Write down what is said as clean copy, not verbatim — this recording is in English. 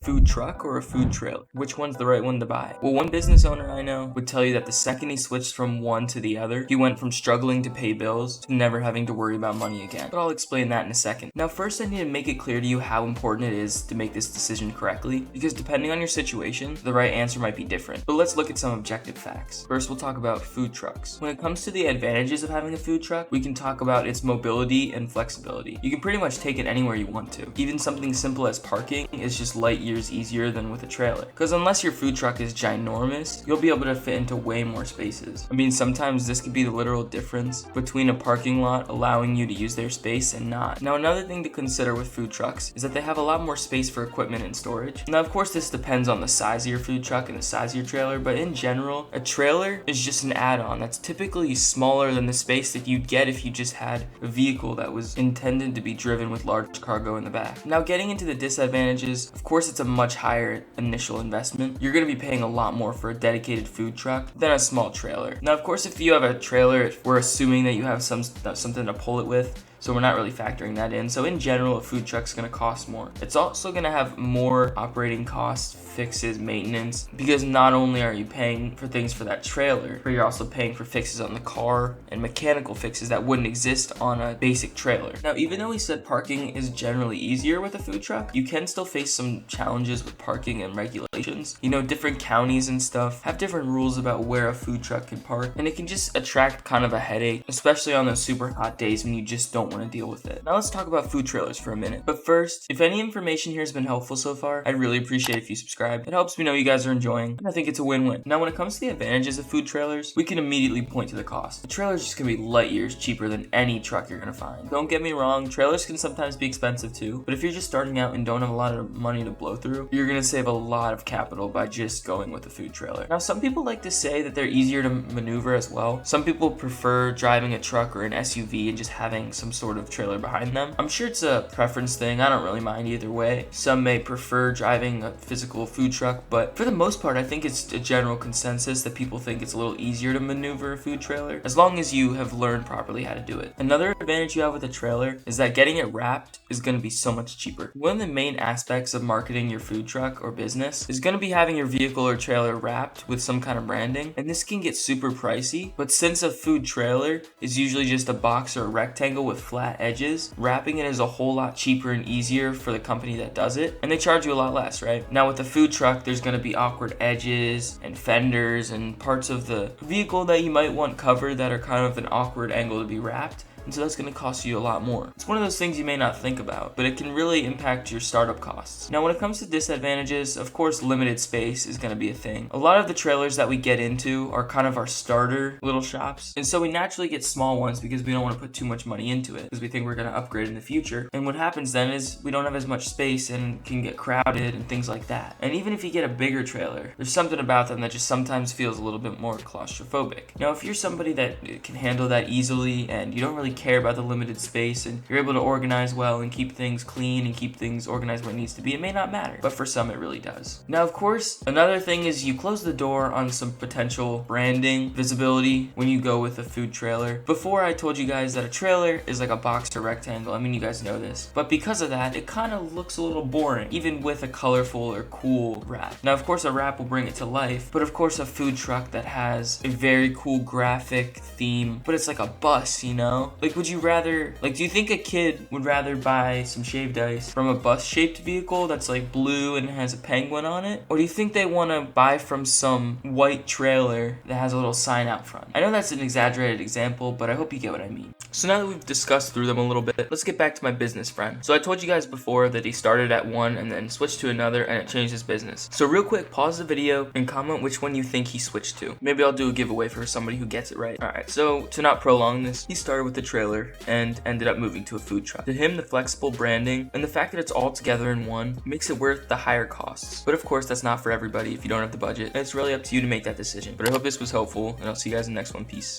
Food truck or a food trailer? Which one's the right one to buy? Well, one business owner I know would tell you that the second he switched from one to the other, he went from struggling to pay bills to never having to worry about money again. But I'll explain that in a second. Now, first I need to make it clear to you how important it is to make this decision correctly, because depending on your situation, the right answer might be different. But let's look at some objective facts. First, we'll talk about food trucks. When it comes to the advantages of having a food truck, we can talk about its mobility and flexibility. You can pretty much take it anywhere you want to. Even something simple as parking is just light years easier than with a trailer. Because unless your food truck is ginormous, you'll be able to fit into way more spaces. I mean, sometimes this could be the literal difference between a parking lot allowing you to use their space and not. Now, another thing to consider with food trucks is that they have a lot more space for equipment and storage. Now, of course, this depends on the size of your food truck and the size of your trailer, but in general, a trailer is just an add-on that's typically smaller than the space that you'd get if you just had a vehicle that was intended to be driven with large cargo in the back. Now, getting into the disadvantages, of course, it's a much higher initial investment. You're going to be paying a lot more for a dedicated food truck than a small trailer. Now, of course, if you have a trailer, we're assuming that you have something to pull it with, so we're not really factoring that in. So in general, a food truck's gonna cost more. It's also gonna have more operating costs, fixes, maintenance, because not only are you paying for things for that trailer, but you're also paying for fixes on the car and mechanical fixes that wouldn't exist on a basic trailer. Now, even though we said parking is generally easier with a food truck, you can still face some challenges with parking and regulations. You know, different counties and stuff have different rules about where a food truck can park, and it can just attract kind of a headache, especially on those super hot days when you just don't want to deal with it. Now let's talk about food trailers for a minute. But first, if any information here has been helpful so far, I'd really appreciate if you subscribe. It helps me know you guys are enjoying, and I think it's a win-win. Now, when it comes to the advantages of food trailers, we can immediately point to the cost. The trailer is just gonna be light years cheaper than any truck you're gonna find. Don't get me wrong, trailers can sometimes be expensive too, but if you're just starting out and don't have a lot of money to blow through, you're gonna save a lot of capital by just going with a food trailer. Now, some people like to say that they're easier to maneuver as well. Some people prefer driving a truck or an SUV and just having some sort of trailer behind them. I'm sure it's a preference thing. I don't really mind either way. Some may prefer driving a physical food truck, but for the most part, I think it's a general consensus that people think it's a little easier to maneuver a food trailer as long as you have learned properly how to do it. Another advantage you have with a trailer is that getting it wrapped is going to be so much cheaper. One of the main aspects of marketing your food truck or business is going to be having your vehicle or trailer wrapped with some kind of branding, and this can get super pricey, but since a food trailer is usually just a box or a rectangle with flat edges, wrapping it is a whole lot cheaper and easier for the company that does it, and they charge you a lot less, right? Now, with a food truck, there's going to be awkward edges and fenders and parts of the vehicle that you might want covered that are kind of an awkward angle to be wrapped. And so that's going to cost you a lot more. It's one of those things you may not think about, but it can really impact your startup costs. Now, when it comes to disadvantages, of course, limited space is going to be a thing. A lot of the trailers that we get into are kind of our starter little shops, and so we naturally get small ones because we don't want to put too much money into it because we think we're going to upgrade in the future. And what happens then is we don't have as much space and can get crowded and things like that. And even if you get a bigger trailer, there's something about them that just sometimes feels a little bit more claustrophobic. Now, if you're somebody that can handle that easily and you don't really care about the limited space and you're able to organize well and keep things clean and keep things organized where it needs to be, it may not matter, but for some it really does. Now, of course, another thing is you close the door on some potential branding visibility when you go with a food trailer. Before, I told you guys that a trailer is like a box or rectangle. I mean, you guys know this, but because of that, it kind of looks a little boring even with a colorful or cool wrap. Now, of course, a wrap will bring it to life, but of course, a food truck that has a very cool graphic theme, but it's like a bus, you know? Like, would you rather, like, do you think a kid would rather buy some shaved ice from a bus-shaped vehicle that's like blue and has a penguin on it? Or do you think they want to buy from some white trailer that has a little sign out front? I know that's an exaggerated example, but I hope you get what I mean. So now that we've discussed through them a little bit, let's get back to my business friend. So I told you guys before that he started at one and then switched to another and it changed his business. So real quick, pause the video and comment which one you think he switched to. Maybe I'll do a giveaway for somebody who gets it right. Alright, so to not prolong this, he started with the trailer and ended up moving to a food truck. To him, the flexible branding and the fact that it's all together in one makes it worth the higher costs. But of course, that's not for everybody if you don't have the budget, and it's really up to you to make that decision. But I hope this was helpful, and I'll see you guys in the next one. Peace.